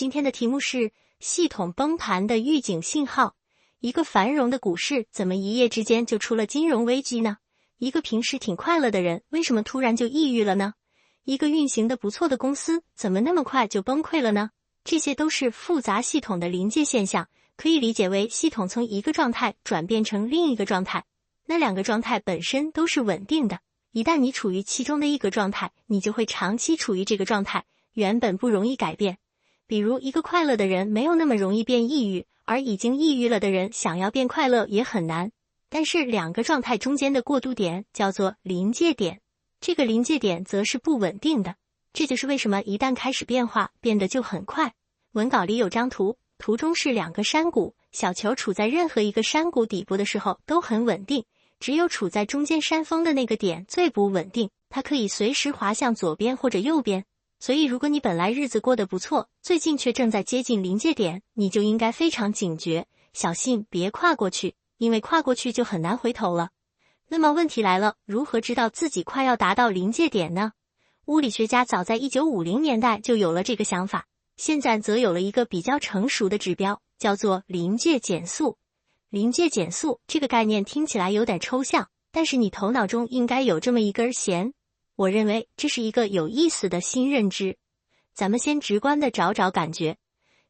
今天的题目是系统崩盘的预警信号。一个繁荣的股市怎么一夜之间就出了金融危机呢？一个平时挺快乐的人为什么突然就抑郁了呢？一个运行的不错的公司怎么那么快就崩溃了呢？这些都是复杂系统的临界现象，可以理解为系统从一个状态转变成另一个状态。那两个状态本身都是稳定的，一旦你处于其中的一个状态，你就会长期处于这个状态，原本不容易改变。比如一个快乐的人没有那么容易变抑郁，而已经抑郁了的人想要变快乐也很难。但是两个状态中间的过渡点叫做临界点，这个临界点则是不稳定的。这就是为什么一旦开始变化，变得就很快。文稿里有张图，图中是两个山谷，小球处在任何一个山谷底部的时候都很稳定，只有处在中间山峰的那个点最不稳定，它可以随时滑向左边或者右边。所以如果你本来日子过得不错，最近却正在接近临界点，你就应该非常警觉，小心别跨过去，因为跨过去就很难回头了。那么问题来了，如何知道自己快要达到临界点呢？物理学家早在1950年代就有了这个想法，现在则有了一个比较成熟的指标，叫做临界减速。临界减速这个概念听起来有点抽象，但是你头脑中应该有这么一根弦。我认为这是一个有意思的新认知。咱们先直观的找找感觉，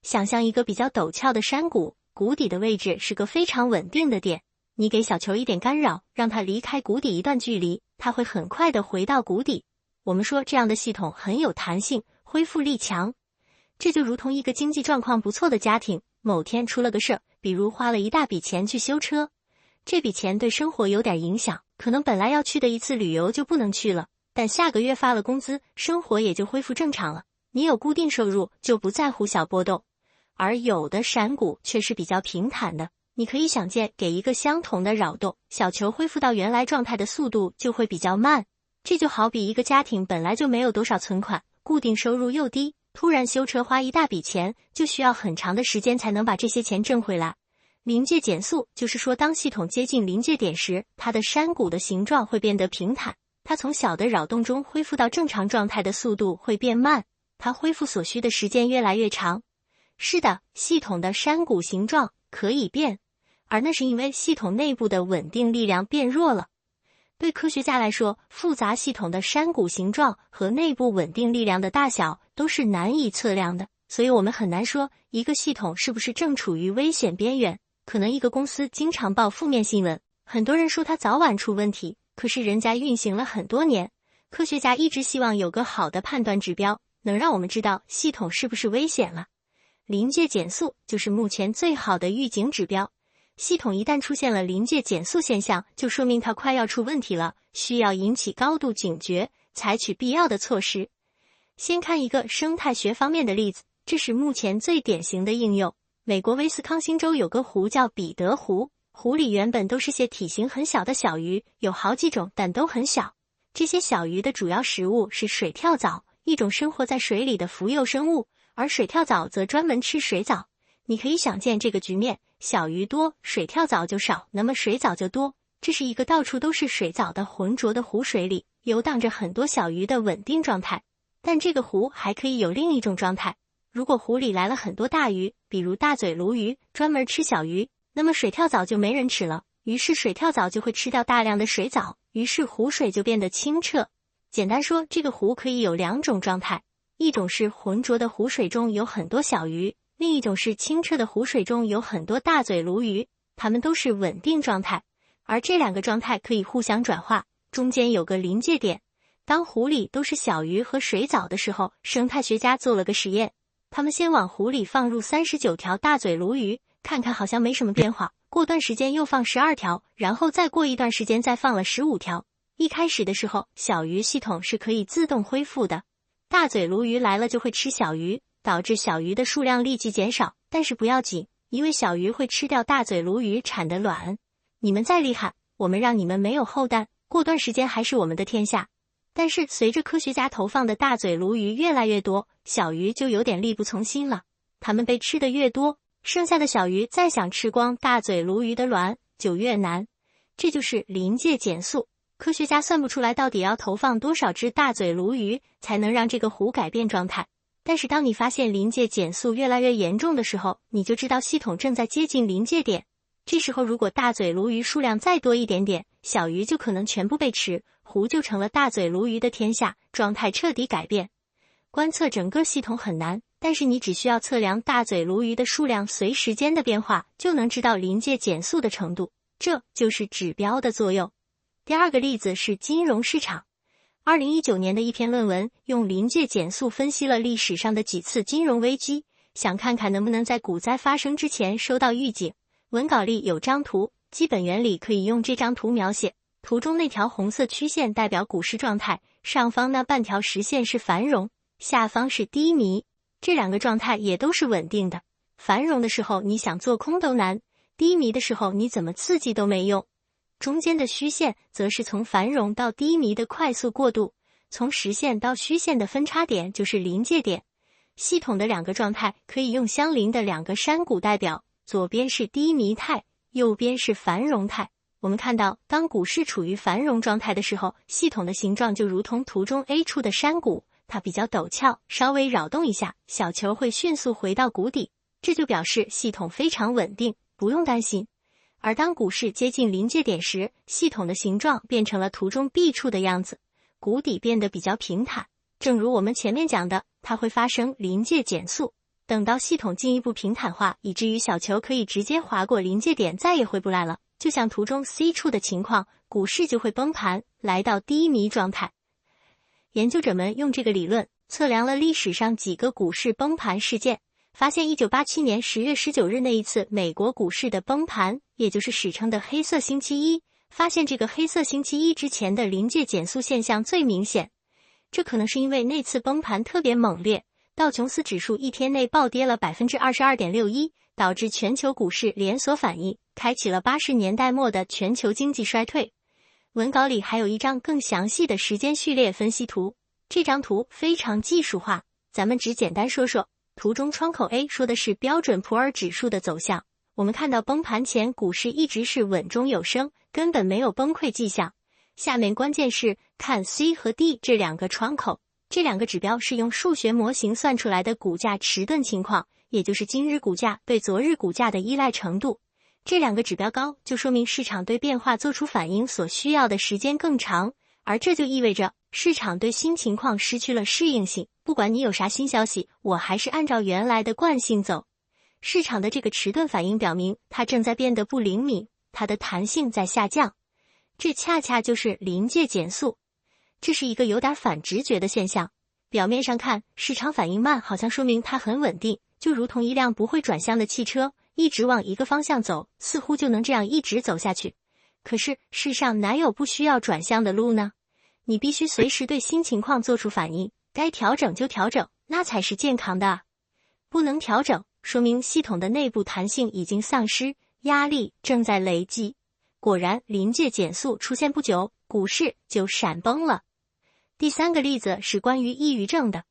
想象一个比较陡峭的山谷，谷底的位置是个非常稳定的点，你给小球一点干扰，让它离开谷底一段距离，它会很快的回到谷底。我们说这样的系统很有弹性，恢复力强。这就如同一个经济状况不错的家庭，某天出了个事儿，比如花了一大笔钱去修车，这笔钱对生活有点影响，可能本来要去的一次旅游就不能去了，但下个月发了工资，生活也就恢复正常了。你有固定收入，就不在乎小波动。而有的山谷却是比较平坦的，你可以想见，给一个相同的扰动，小球恢复到原来状态的速度就会比较慢。这就好比一个家庭本来就没有多少存款，固定收入又低，突然修车花一大笔钱，就需要很长的时间才能把这些钱挣回来。临界减速就是说，当系统接近临界点时，它的山谷的形状会变得平坦，它从小的扰动中恢复到正常状态的速度会变慢，它恢复所需的时间越来越长。是的，系统的山谷形状可以变，而那是因为系统内部的稳定力量变弱了。对科学家来说，复杂系统的山谷形状和内部稳定力量的大小都是难以测量的，所以我们很难说一个系统是不是正处于危险边缘。可能一个公司经常报负面新闻，很多人说它早晚出问题，可是人家运行了很多年。科学家一直希望有个好的判断指标，能让我们知道系统是不是危险了。临界减速就是目前最好的预警指标。系统一旦出现了临界减速现象，就说明它快要出问题了，需要引起高度警觉，采取必要的措施。先看一个生态学方面的例子，这是目前最典型的应用。美国威斯康星州有个湖叫彼得湖，湖里原本都是些体型很小的小鱼，有好几种，但都很小。这些小鱼的主要食物是水跳蚤，一种生活在水里的浮游生物，而水跳蚤则专门吃水藻。你可以想见这个局面，小鱼多，水跳蚤就少，那么水藻就多。这是一个到处都是水藻的浑浊的湖水里，游荡着很多小鱼的稳定状态。但这个湖还可以有另一种状态，如果湖里来了很多大鱼，比如大嘴鲈鱼，专门吃小鱼，那么水跳蚤就没人吃了，于是水跳蚤就会吃掉大量的水藻，于是湖水就变得清澈。简单说，这个湖可以有两种状态，一种是浑浊的湖水中有很多小鱼，另一种是清澈的湖水中有很多大嘴鲈鱼，它们都是稳定状态。而这两个状态可以互相转化，中间有个临界点。当湖里都是小鱼和水藻的时候，生态学家做了个实验，他们先往湖里放入39条大嘴鲈鱼，看看好像没什么变化，过段时间又放12条，然后再过一段时间再放了15条。一开始的时候，小鱼系统是可以自动恢复的，大嘴鲈鱼来了就会吃小鱼，导致小鱼的数量立即减少，但是不要紧，因为小鱼会吃掉大嘴鲈鱼产的卵。你们再厉害，我们让你们没有后代，过段时间还是我们的天下。但是随着科学家投放的大嘴鲈鱼越来越多，小鱼就有点力不从心了，它们被吃得越多，剩下的小鱼再想吃光大嘴鲈鱼的卵就越难。这就是临界减速。科学家算不出来到底要投放多少只大嘴鲈鱼才能让这个湖改变状态，但是当你发现临界减速越来越严重的时候，你就知道系统正在接近临界点。这时候如果大嘴鲈鱼数量再多一点点，小鱼就可能全部被吃，湖就成了大嘴鲈鱼的天下，状态彻底改变。观测整个系统很难，但是你只需要测量大嘴鲈鱼的数量随时间的变化，就能知道临界减速的程度，这就是指标的作用。第二个例子是金融市场。2019年的一篇论文用临界减速分析了历史上的几次金融危机，想看看能不能在股灾发生之前收到预警。文稿里有张图，基本原理可以用这张图描写。图中那条红色曲线代表股市状态，上方那半条实线是繁荣，下方是低迷。这两个状态也都是稳定的。繁荣的时候你想做空都难，低迷的时候你怎么刺激都没用。中间的虚线则是从繁荣到低迷的快速过渡，从实线到虚线的分叉点就是临界点。系统的两个状态可以用相邻的两个山谷代表，左边是低迷态，右边是繁荣态。我们看到，当股市处于繁荣状态的时候，系统的形状就如同图中 A 处的山谷，它比较陡峭，稍微扰动一下，小球会迅速回到谷底，这就表示系统非常稳定，不用担心。而当股市接近临界点时，系统的形状变成了图中 B 处的样子，谷底变得比较平坦。正如我们前面讲的，它会发生临界减速。等到系统进一步平坦化，以至于小球可以直接划过临界点，再也回不来了，就像图中 C 处的情况，股市就会崩盘，来到低迷状态。研究者们用这个理论测量了历史上几个股市崩盘事件，发现1987年10月19日那一次美国股市的崩盘，也就是史称的黑色星期一，发现这个黑色星期一之前的临界减速现象最明显。这可能是因为那次崩盘特别猛烈，道琼斯指数一天内暴跌了 22.61%， 导致全球股市连锁反应，开启了80年代末的全球经济衰退。文稿里还有一张更详细的时间序列分析图，这张图非常技术化，咱们只简单说说。图中窗口 A 说的是标准普尔指数的走向，我们看到崩盘前股市一直是稳中有升，根本没有崩溃迹象。下面关键是看 C 和 D 这两个窗口，这两个指标是用数学模型算出来的股价迟钝情况，也就是今日股价对昨日股价的依赖程度。这两个指标高，就说明市场对变化做出反应所需要的时间更长，而这就意味着市场对新情况失去了适应性，不管你有啥新消息，我还是按照原来的惯性走。市场的这个迟钝反应表明它正在变得不灵敏，它的弹性在下降，这恰恰就是临界减速。这是一个有点反直觉的现象，表面上看市场反应慢，好像说明它很稳定，就如同一辆不会转向的汽车，一直往一个方向走，似乎就能这样一直走下去。可是世上哪有不需要转向的路呢？你必须随时对新情况做出反应，该调整就调整，那才是健康的啊。不能调整，说明系统的内部弹性已经丧失，压力正在累积。果然，临界减速出现不久，股市就闪崩了。第三个例子是关于抑郁症的。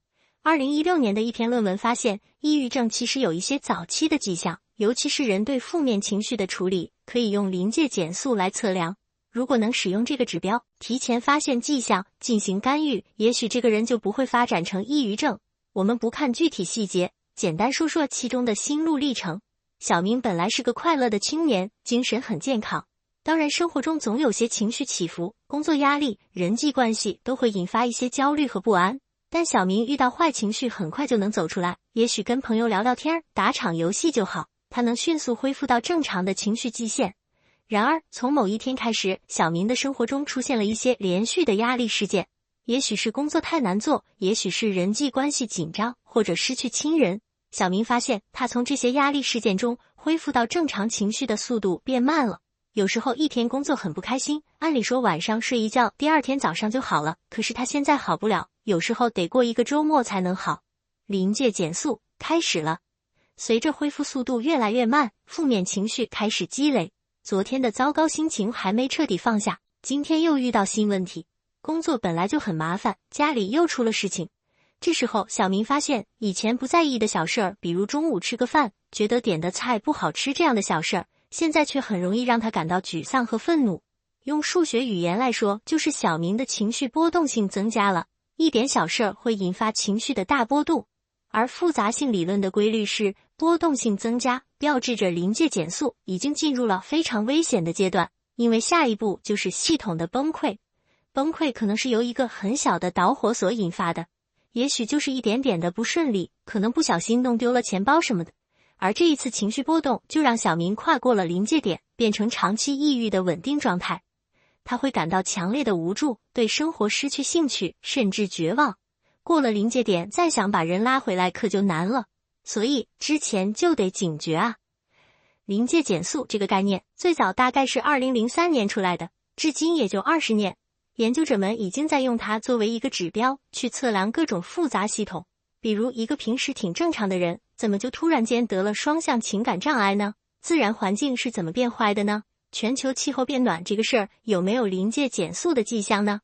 2016年的一篇论文发现，抑郁症其实有一些早期的迹象，尤其是人对负面情绪的处理，可以用临界减速来测量。如果能使用这个指标，提前发现迹象，进行干预，也许这个人就不会发展成抑郁症。我们不看具体细节，简单说说其中的心路历程。小明本来是个快乐的青年，精神很健康。当然生活中总有些情绪起伏，工作压力、人际关系都会引发一些焦虑和不安。但小明遇到坏情绪很快就能走出来，也许跟朋友聊聊天，打场游戏就好，他能迅速恢复到正常的情绪基线。然而从某一天开始，小明的生活中出现了一些连续的压力事件，也许是工作太难做，也许是人际关系紧张，或者失去亲人。小明发现他从这些压力事件中恢复到正常情绪的速度变慢了。有时候一天工作很不开心，按理说晚上睡一觉，第二天早上就好了，可是他现在好不了，有时候得过一个周末才能好。临界减速开始了，随着恢复速度越来越慢，负面情绪开始积累。昨天的糟糕心情还没彻底放下，今天又遇到新问题，工作本来就很麻烦，家里又出了事情。这时候小明发现，以前不在意的小事儿，比如中午吃个饭，觉得点的菜不好吃这样的小事儿，现在却很容易让他感到沮丧和愤怒。用数学语言来说，就是小明的情绪波动性增加了，一点小事儿会引发情绪的大波动。而复杂性理论的规律是波动性增加，标志着临界减速已经进入了非常危险的阶段，因为下一步就是系统的崩溃。崩溃可能是由一个很小的导火索引发的，也许就是一点点的不顺利，可能不小心弄丢了钱包什么的。而这一次情绪波动就让小明跨过了临界点，变成长期抑郁的稳定状态。他会感到强烈的无助，对生活失去兴趣，甚至绝望。过了临界点，再想把人拉回来可就难了，所以之前就得警觉啊。临界减速这个概念最早大概是2003年出来的，至今也就20年。研究者们已经在用它作为一个指标，去测量各种复杂系统。比如一个平时挺正常的人，怎么就突然间得了双向情感障碍呢？自然环境是怎么变坏的呢？全球气候变暖这个事儿有没有临界减速的迹象呢？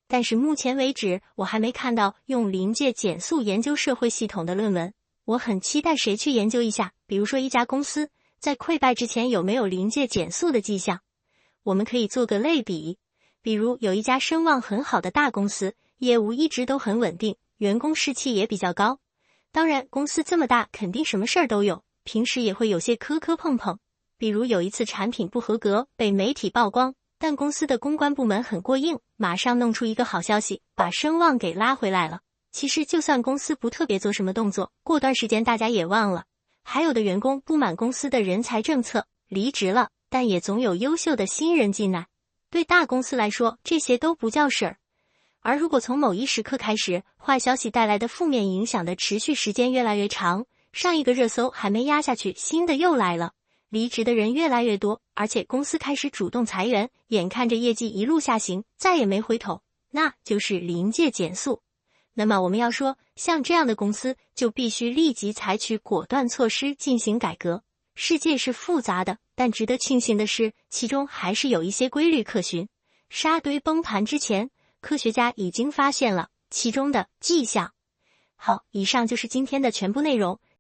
但是目前为止，我还没看到用临界减速研究社会系统的论文。我很期待谁去研究一下，比如说一家公司在溃败之前有没有临界减速的迹象。我们可以做个类比，比如有一家声望很好的大公司，业务一直都很稳定，员工士气也比较高。当然，公司这么大，肯定什么事儿都有，平时也会有些磕磕碰碰。比如有一次产品不合格，被媒体曝光，但公司的公关部门很过硬，马上弄出一个好消息，把声望给拉回来了。其实就算公司不特别做什么动作，过段时间大家也忘了。还有的员工不满公司的人才政策，离职了，但也总有优秀的新人进来。对大公司来说，这些都不叫事儿。而如果从某一时刻开始，坏消息带来的负面影响的持续时间越来越长，上一个热搜还没压下去，新的又来了，离职的人越来越多，而且公司开始主动裁员，眼看着业绩一路下行，再也没回头，那就是临界减速。那么我们要说，像这样的公司就必须立即采取果断措施进行改革。世界是复杂的，但值得庆幸的是，其中还是有一些规律可循。沙堆崩盘之前，科学家已经发现了其中的迹象。好，以上就是今天的全部内容。